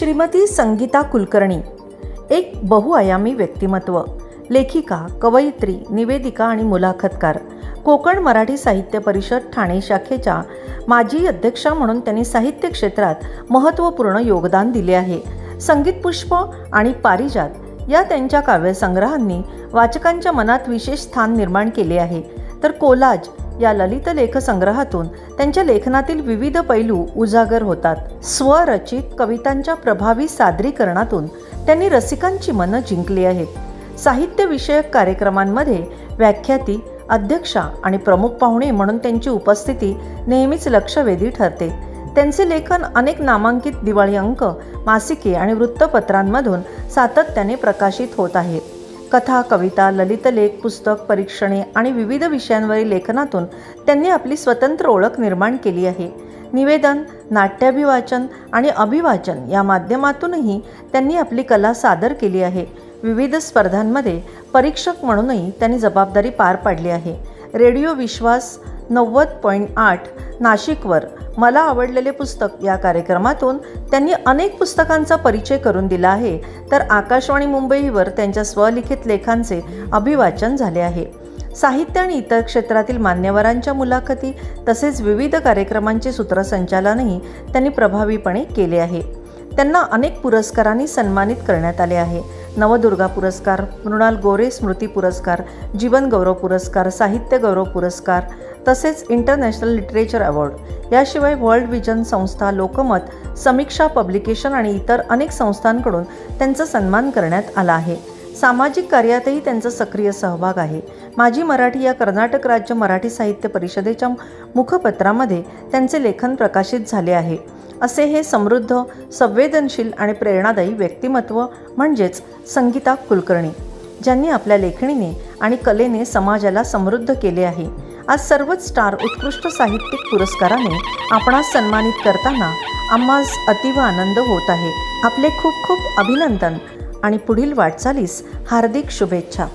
श्रीमती संगीता कुलकर्णी एक बहुआयामी व्यक्तिमत्व, लेखिका, कवयित्री, निवेदिका आणि मुलाखतकार. कोकण मराठी साहित्य परिषद ठाणे शाखेच्या माजी अध्यक्षा म्हणून त्यांनी साहित्य क्षेत्रात महत्त्वपूर्ण योगदान दिले आहे. संगीत पुष्प आणि पारिजात या त्यांच्या काव्यसंग्रहांनी वाचकांच्या मनात विशेष स्थान निर्माण केले आहे. तर कोलाज या ललित लेखसंग्रहातून त्यांच्या लेखनातील विविध पैलू उजागर होतात. स्वरचित कवितांच्या प्रभावी सादरीकरणातून त्यांनी रसिकांची मनं जिंकली आहेत. साहित्यविषयक कार्यक्रमांमध्ये व्याख्याती, अध्यक्षा आणि प्रमुख पाहुणे म्हणून त्यांची उपस्थिती नेहमीच लक्षवेधी ठरते. त्यांचे लेखन अनेक नामांकित दिवाळी अंक, मासिके आणि वृत्तपत्रांमधून सातत्याने प्रकाशित होत आहे. कथा, कविता, ललित लेख, पुस्तक, परीक्षणे आणि विविध विषयांवरील लेखनातून त्यांनी आपली स्वतंत्र ओळख निर्माण केली आहे. निवेदन, नाट्याभिवाचन आणि अभिवाचन या माध्यमातूनही त्यांनी आपली कला सादर केली आहे. विविध स्पर्धांमध्ये परीक्षक म्हणूनही त्यांनी जबाबदारी पार पाडली आहे. रेडिओ विश्वास 90.8 नाशिकवर मला आवडलेले पुस्तक या कार्यक्रमातून त्यांनी अनेक पुस्तकांचा परिचय करून दिला आहे. तर आकाशवाणी मुंबईवर त्यांच्या स्वलिखित लेखांचे अभिवाचन झाले आहे. साहित्य आणि इतर क्षेत्रातील मान्यवरांच्या मुलाखती तसेच विविध कार्यक्रमांचे सूत्रसंचालनही त्यांनी प्रभावीपणे केले आहे. त्यांना अनेक पुरस्कारांनी सन्मानित करण्यात आले आहे. नवदुर्गा पुरस्कार, मृणाल गोरे स्मृती पुरस्कार, जीवन गौरव पुरस्कार, साहित्य गौरव पुरस्कार तसेच इंटरनॅशनल लिटरेचर अवॉर्ड याशिवाय वर्ल्ड विजन संस्था, लोकमत, समीक्षा पब्लिकेशन आणि इतर अनेक संस्थांकडून त्यांचा सन्मान करण्यात आला आहे. सामाजिक कार्यातही त्यांचा सक्रिय सहभाग आहे. माझी मराठी या कर्नाटक राज्य मराठी साहित्य परिषदेच्या मुखपत्रामध्ये त्यांचे लेखन प्रकाशित झाले आहे. असे हे समृद्ध, संवेदनशील आणि प्रेरणादायी व्यक्तिमत्व म्हणजेच संगीता कुलकर्णी, ज्यांनी आपल्या लेखणीने आणि कलेने समाजाला समृद्ध केले आहे. आज सर्वच स्टार उत्कृष्ट साहित्यिक पुरस्काराने आपणास सन्मानित करताना आम्हास अतीव आनंद होत आहे. आपले खूप खूप अभिनंदन आणि पुढील वाटचालीस हार्दिक शुभेच्छा.